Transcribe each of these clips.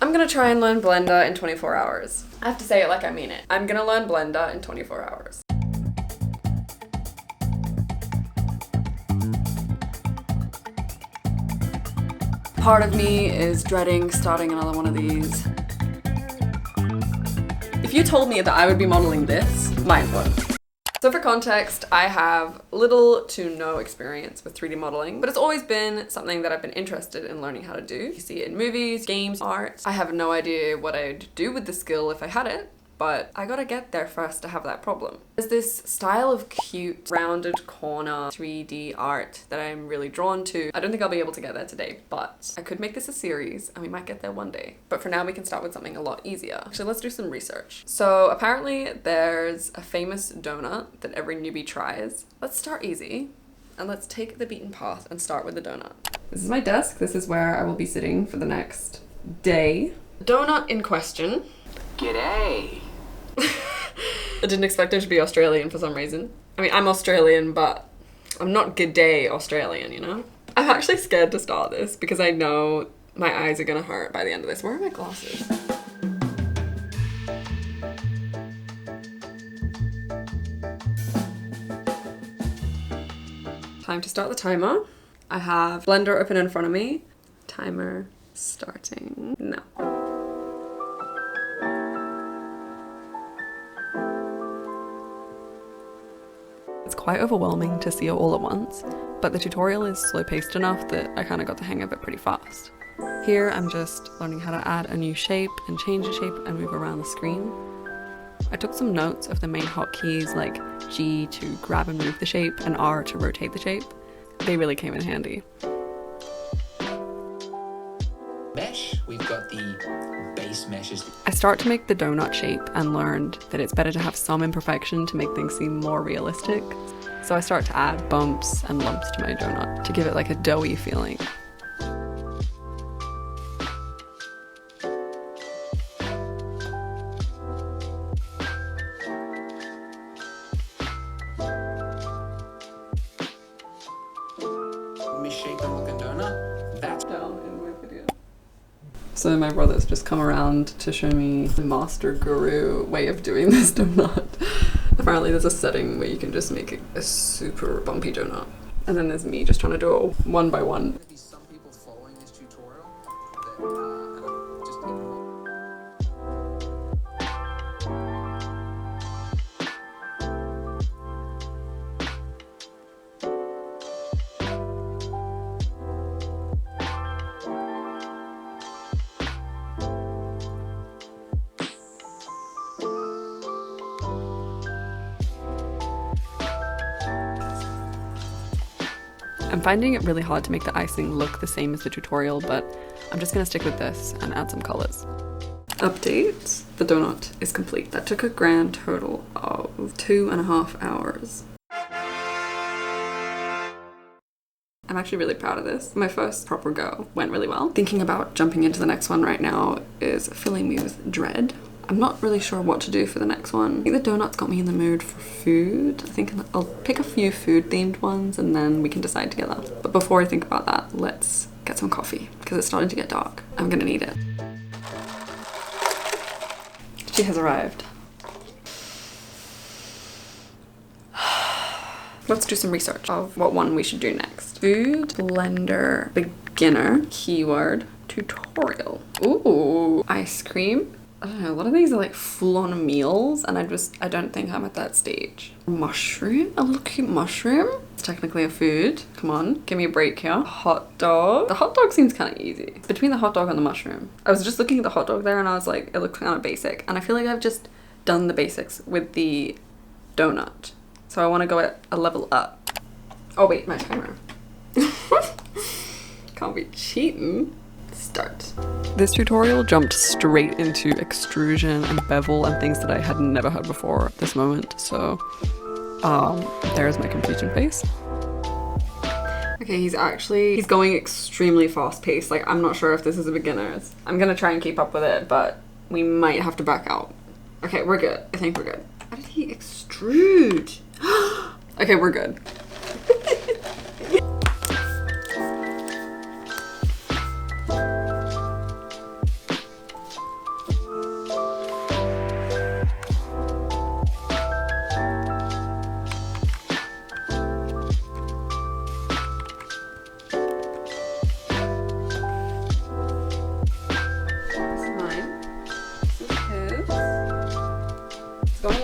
I'm gonna try and learn Blender in 24 hours. I have to say it like I mean it. I'm gonna learn Blender in 24 hours. Part of me is dreading starting another one of these. If you told me that I would be modeling this, mind blown. So for context, I have little to no experience with 3D modeling, but it's always been something that I've been interested in learning how to do. You see it in movies, games, art. I have no idea what I'd do with the skill if I had it, but I gotta get there first to have that problem. There's this style of cute, rounded corner 3D art that I'm really drawn to. I don't think I'll be able to get there today, but I could make this a series and we might get there one day. But for now, we can start with something a lot easier. Actually, let's do some research. So apparently there's a famous donut that every newbie tries. Let's start easy and let's take the beaten path and start with the donut. This is my desk. This is where I will be sitting for the next day. The donut in question. G'day. I didn't expect him to be Australian for some reason. I mean, I'm Australian, but I'm not g'day Australian, you know? I'm actually scared to start this because I know my eyes are gonna hurt by the end of this. Where are my glasses? Time to start the timer. I have Blender open in front of me. Timer starting now. It's quite overwhelming to see it all at once, but the tutorial is slow-paced enough that I kind of got the hang of it pretty fast. Here I'm just learning how to add a new shape and change the shape and move around the screen. I took some notes of the main hotkeys like G to grab and move the shape and R to rotate the shape. They really came in handy. Mesh, we've got the base meshes. I start to make the donut shape and learned that it's better to have some imperfection to make things seem more realistic. So I start to add bumps and lumps to my donut to give it like a doughy feeling. Misshapen looking donut. That's Down in my video. So my brother's just come around to show me the master guru way of doing this donut. Apparently there's a setting where you can just make a super bumpy donut. And then there's me just trying to do it one by one. There'll be some people following this tutorial that, and I'm just taking a look. I'm finding it really hard to make the icing look the same as the tutorial, but I'm just gonna stick with this and add some colors. Update, the donut is complete. That took a grand total of 2.5 hours. I'm actually really proud of this. My first proper go went really well. Thinking about jumping into the next one right now is filling me with dread. I'm not really sure what to do for the next one. I think the donut's got me in the mood for food. I think I'll pick a few food themed ones and then we can decide together. But before I think about that, let's get some coffee because it's starting to get dark. I'm gonna need it. She has arrived. Let's do some research of what one we should do next. Food Blender beginner keyword tutorial. Ooh, ice cream. I don't know, a lot of these are like full-on meals and I don't think I'm at that stage. Mushroom, a little cute mushroom. It's technically a food. Come on, give me a break here. Hot dog. The hot dog seems kind of easy. Between the hot dog and the mushroom. I was just looking at the hot dog there and I was like, it looks kind of basic. And I feel like I've just done the basics with the donut. So I want to go a level up. Oh wait, my timer. Can't be cheating. Start. This tutorial jumped straight into extrusion and bevel and things that I had never heard before at this moment. So there's my completion face. Okay, he's going extremely fast paced. Like, I'm not sure if this is a beginner's. I'm gonna try and keep up with it, but we might have to back out. Okay, we're good. I think we're good. How did he extrude? Okay, we're good.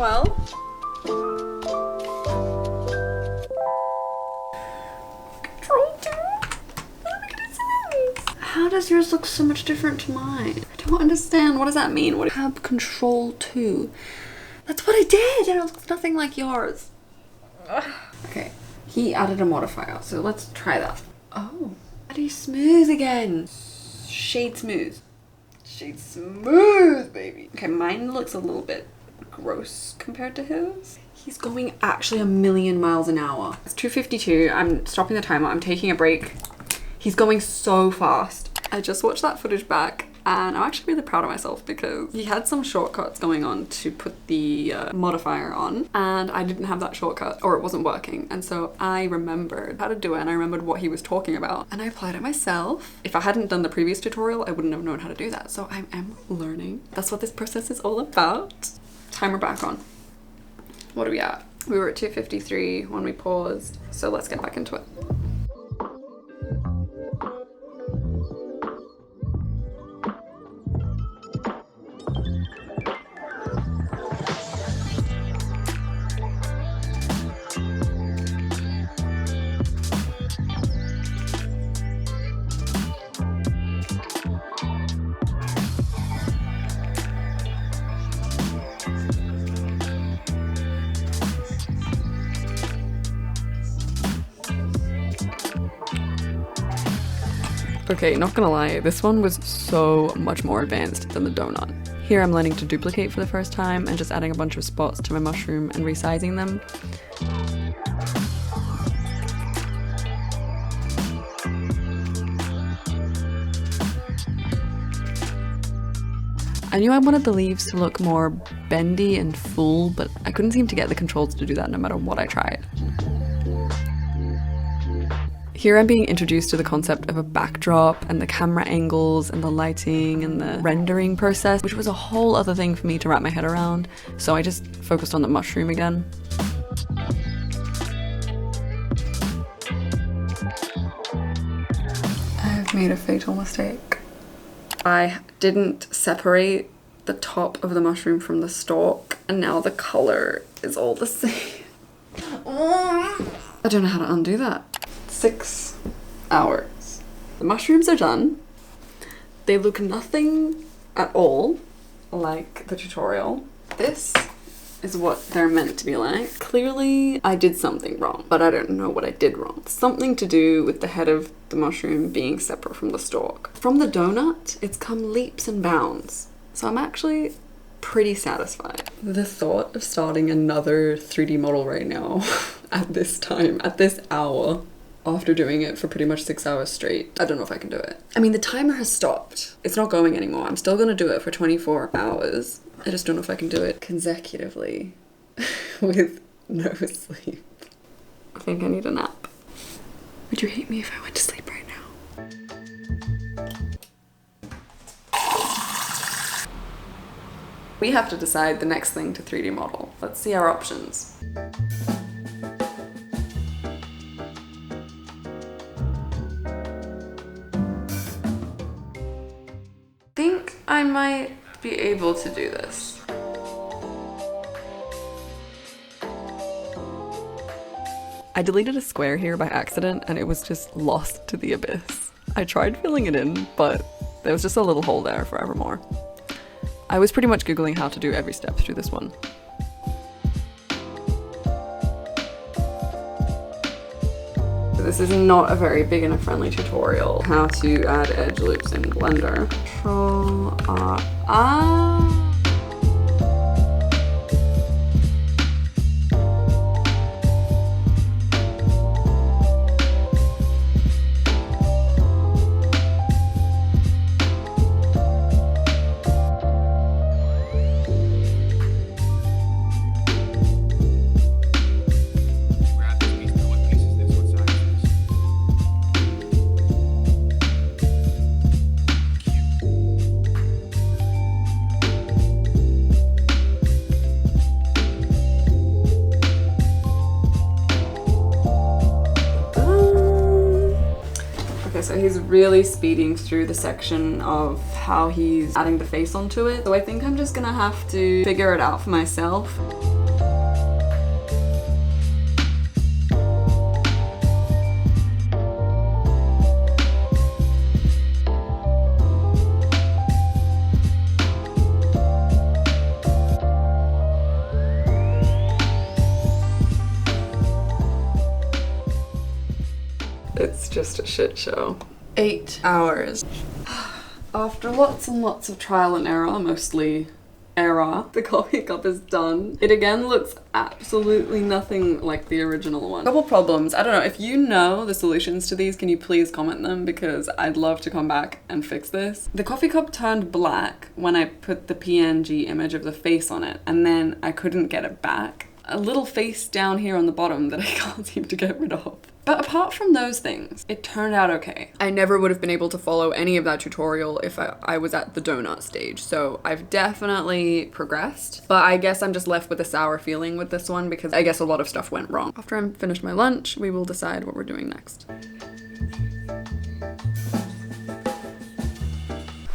well. Control 2. How does yours look so much different to mine? I don't understand. What does that mean? What tab control 2? That's what I did, and it looks nothing like yours. Ugh. Okay, he added a modifier, so let's try that. Oh, bloody smooth again. Shade smooth. Shade smooth, baby. Okay, mine looks a little bit gross compared to his. He's going actually 1,000,000 miles an hour. It's 2:52. I'm stopping the timer. I'm taking a break. He's going so fast. I just watched that footage back and I'm actually really proud of myself because he had some shortcuts going on to put the modifier on, and I didn't have that shortcut, or it wasn't working. And so I remembered how to do it, and I remembered what he was talking about, and I applied it myself. If I hadn't done the previous tutorial, I wouldn't have known how to do that. So I am learning. That's what this process is all about. Timer back on. What are we at? We were at 2:53 when we paused. So let's get back into it. Okay, not gonna lie, this one was so much more advanced than the Doughnut. Here I'm learning to duplicate for the first time and just adding a bunch of spots to my mushroom and resizing them. I knew I wanted the leaves to look more bendy and full, but I couldn't seem to get the controls to do that no matter what I tried. Here I'm being introduced to the concept of a backdrop and the camera angles and the lighting and the rendering process, which was a whole other thing for me to wrap my head around, so I just focused on the mushroom again. I've made a fatal mistake. I didn't separate the top of the mushroom from the stalk, and now the color is all the same. I don't know how to undo that. 6 hours. The mushrooms are done. They look nothing at all like the tutorial. This is what they're meant to be like. Clearly I did something wrong, but I don't know what I did wrong. Something to do with the head of the mushroom being separate from the stalk. From the Doughnut, it's come leaps and bounds. So I'm actually pretty satisfied. The thought of starting another 3D model right now at this time, at this hour, after doing it for pretty much 6 hours straight, I don't know if I can do it. I mean, the timer has stopped. It's not going anymore. I'm still gonna do it for 24 hours. I just don't know if I can do it consecutively with no sleep. I think I need a nap. Would you hate me if I went to sleep right now? We have to decide the next thing to 3D model. Let's see our options. I might be able to do this. I deleted a square here by accident and it was just lost to the abyss. I tried filling it in, but there was just a little hole there forevermore. I was pretty much Googling how to do every step through this one. This is not a very beginner friendly tutorial. How to add edge loops in Blender. Control R. So he's really speeding through the section of how he's adding the face onto it. So I think I'm just gonna have to figure it out for myself. It's just a shit show. 8 hours. After lots and lots of trial and error, mostly error, the coffee cup is done. It again looks absolutely nothing like the original one. Couple problems. I don't know, if you know the solutions to these, can you please comment them, because I'd love to come back and fix this. The coffee cup turned black when I put the PNG image of the face on it, and then I couldn't get it back. A little face down here on the bottom that I can't seem to get rid of. But apart from those things, it turned out okay. I never would have been able to follow any of that tutorial if I was at the donut stage, so I've definitely progressed. But I guess I'm just left with a sour feeling with this one because I guess a lot of stuff went wrong. After I'm finished my lunch, we will decide what we're doing next.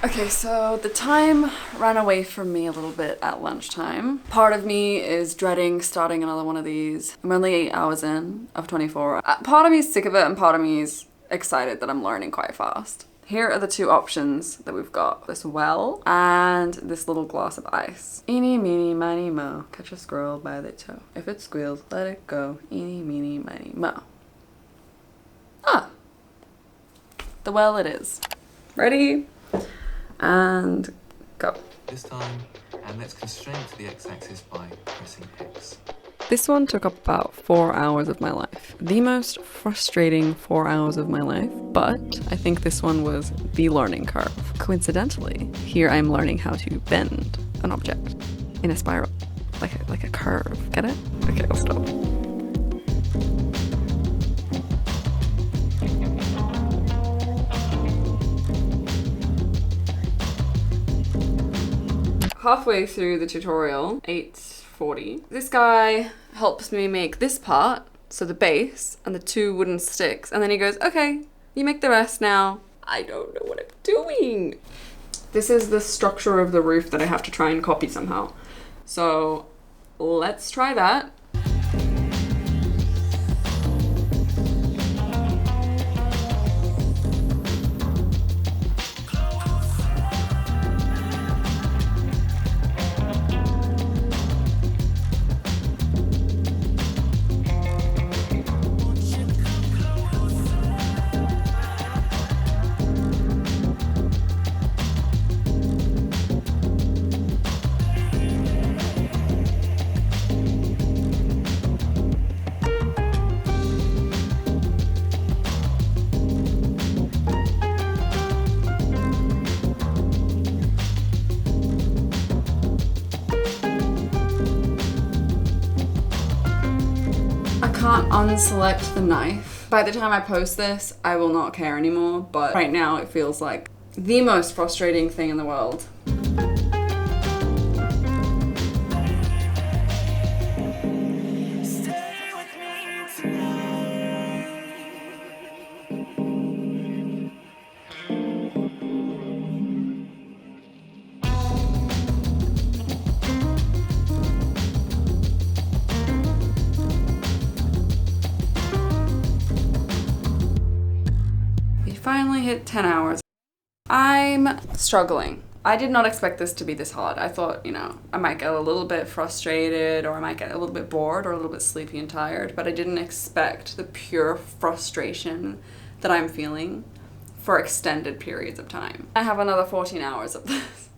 Okay, so the time ran away from me a little bit at lunchtime. Part of me is dreading starting another one of these. I'm only 8 hours in of 24. Part of me is sick of it and part of me is excited that I'm learning quite fast. Here are the two options that we've got. This well and this little glass of ice. Eeny, meeny, miny, mo. Catch a squirrel by the toe. If it squeals, let it go. Eeny, meeny, miny, mo. Ah. The well it is. Ready? And go. This time, and let's constrain to the x-axis by pressing X. This one took up about 4 hours of my life. The most frustrating 4 hours of my life, but I think this one was the learning curve. Coincidentally, here I'm learning how to bend an object in a spiral, like a curve. Get it? Okay, I'll stop. Halfway through the tutorial, 8:40, this guy helps me make this part, so the base and the 2 wooden sticks, and then he goes, okay, you make the rest now. I don't know what I'm doing. This is the structure of the roof that I have to try and copy somehow. So let's try that. Can't unselect the knife. By the time I post this, I will not care anymore, but right now it feels like the most frustrating thing in the world. Finally hit 10 hours. I'm struggling. I did not expect this to be this hard. I thought, you know, I might get a little bit frustrated or I might get a little bit bored or a little bit sleepy and tired, but I didn't expect the pure frustration that I'm feeling for extended periods of time. I have another 14 hours of this.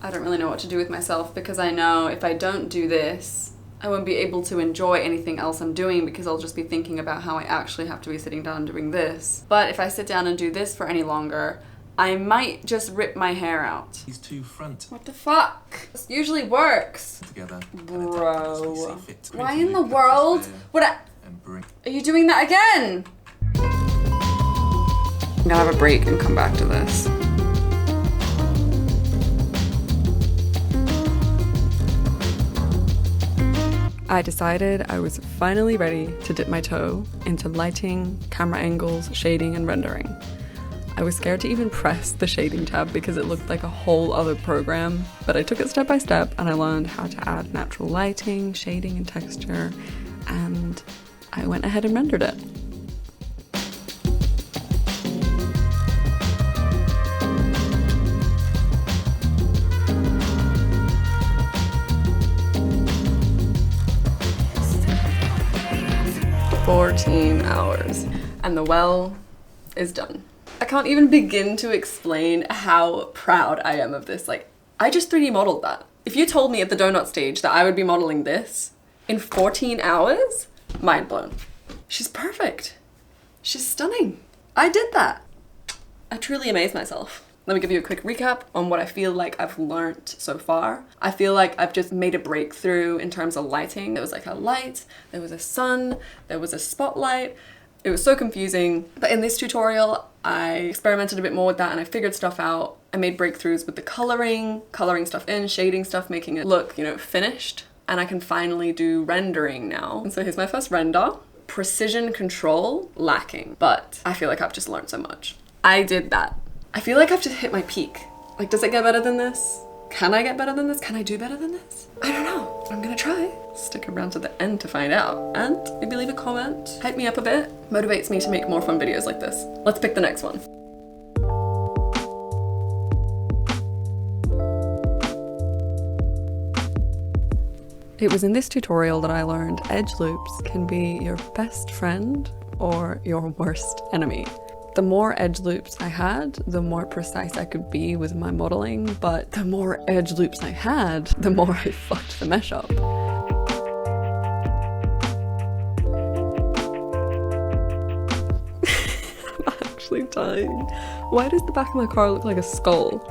I don't really know what to do with myself because I know if I don't do this, I won't be able to enjoy anything else I'm doing because I'll just be thinking about how I actually have to be sitting down doing this. But if I sit down and do this for any longer, I might just rip my hair out. These two front. What the fuck? This usually works. Together. Bro. Why in the world would I... Are you doing that again? I'm gonna have a break and come back to this. I decided I was finally ready to dip my toe into lighting, camera angles, shading, and rendering. I was scared to even press the shading tab because it looked like a whole other program, but I took it step by step and I learned how to add natural lighting, shading and texture, and I went ahead and rendered it. "14 hours, and the well is done." I can't even begin to explain how proud I am of this. Like, I just 3D modeled that. If you told me at the Doughnut stage that I would be modeling this in 14 hours, mind blown. She's perfect. She's stunning. I did that. I truly amazed myself. Let me give you a quick recap on what I feel like I've learned so far. I feel like I've just made a breakthrough in terms of lighting. There was like a light, there was a sun, there was a spotlight. It was so confusing. But in this tutorial, I experimented a bit more with that and I figured stuff out. I made breakthroughs with the coloring stuff in, shading stuff, making it look, you know, finished. And I can finally do rendering now. And so here's my first render. Precision control, lacking. But I feel like I've just learned so much. I did that. I feel like I've just hit my peak. Like, does it get better than this? Can I get better than this? Can I do better than this? I don't know. I'm gonna try. Stick around to the end to find out. And maybe leave a comment. Hype me up a bit. Motivates me to make more fun videos like this. Let's pick the next one. It was in this tutorial that I learned edge loops can be your best friend or your worst enemy. The more edge loops I had, the more precise I could be with my modeling, but the more edge loops I had, the more I fucked the mesh up. I'm actually dying. Why does the back of my car look like a skull?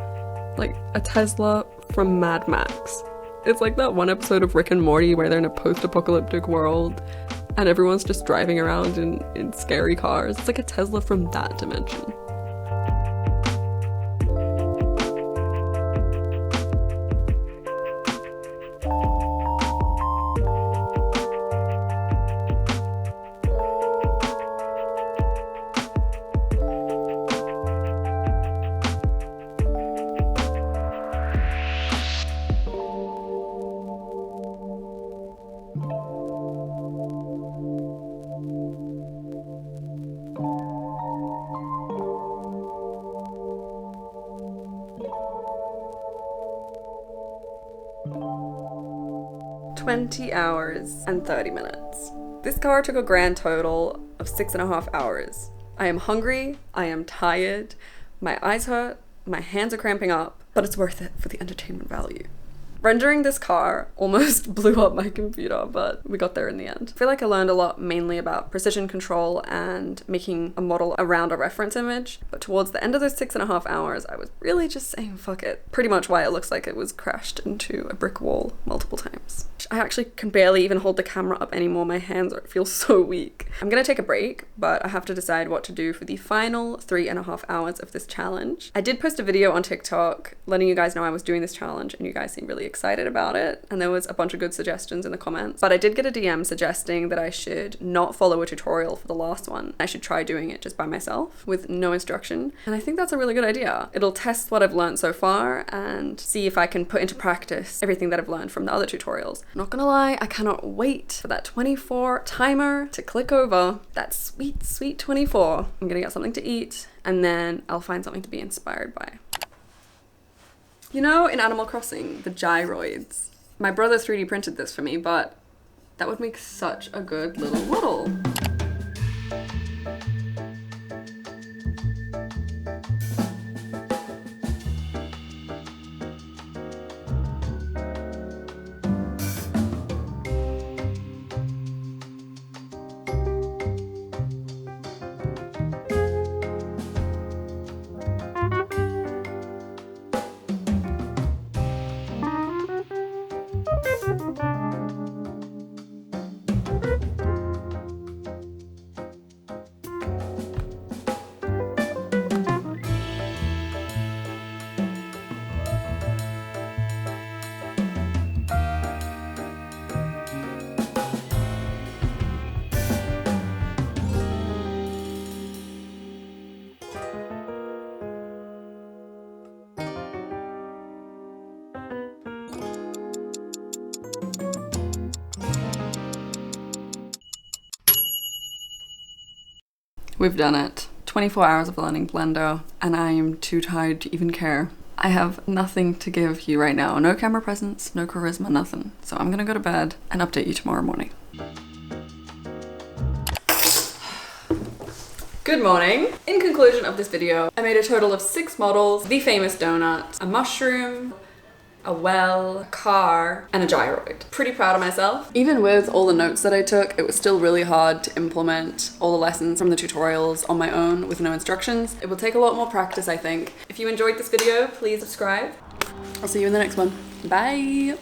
Like a Tesla from Mad Max. It's like that one episode of Rick and Morty where they're in a post-apocalyptic world and everyone's just driving around in scary cars. It's like a Tesla from that dimension. "20 hours and 30 minutes. This car took a grand total of 6.5 hours. I am hungry, I am tired, my eyes hurt, my hands are cramping up, but it's worth it for the entertainment value. Rendering this car almost blew up my computer, but we got there in the end. I feel like I learned a lot mainly about precision control and making a model around a reference image, but towards the end of those 6.5 hours, I was really just saying fuck it. Pretty much why it looks like it was crashed into a brick wall multiple times. I actually can barely even hold the camera up anymore. My hands feel so weak. I'm gonna take a break, but I have to decide what to do for the final 3.5 hours of this challenge. I did post a video on TikTok letting you guys know I was doing this challenge and you guys seemed really excited about it, and there was a bunch of good suggestions in the comments, but I did get a DM suggesting that I should not follow a tutorial for the last one. I should try doing it just by myself with no instruction, and I think that's a really good idea. It'll test what I've learned so far and see if I can put into practice everything that I've learned from the other tutorials. I'm not gonna lie, I cannot wait for that 24 timer to click over. That sweet, sweet 24. I'm gonna get something to eat and then I'll find something to be inspired by. You know, in Animal Crossing, the gyroids. My brother 3D printed this for me, but that would make such a good little model. We've done it. 24 hours of learning Blender, and I am too tired to even care. I have nothing to give you right now. No camera presence, no charisma, nothing. So I'm gonna go to bed and update you tomorrow morning. Good morning. In conclusion of this video, I made a total of 6 models: the famous donut, a mushroom, a well, a car, and a gyroid. Pretty proud of myself. Even with all the notes that I took, it was still really hard to implement all the lessons from the tutorials on my own with no instructions. It will take a lot more practice, I think. If you enjoyed this video, please subscribe. I'll see you in the next one. Bye.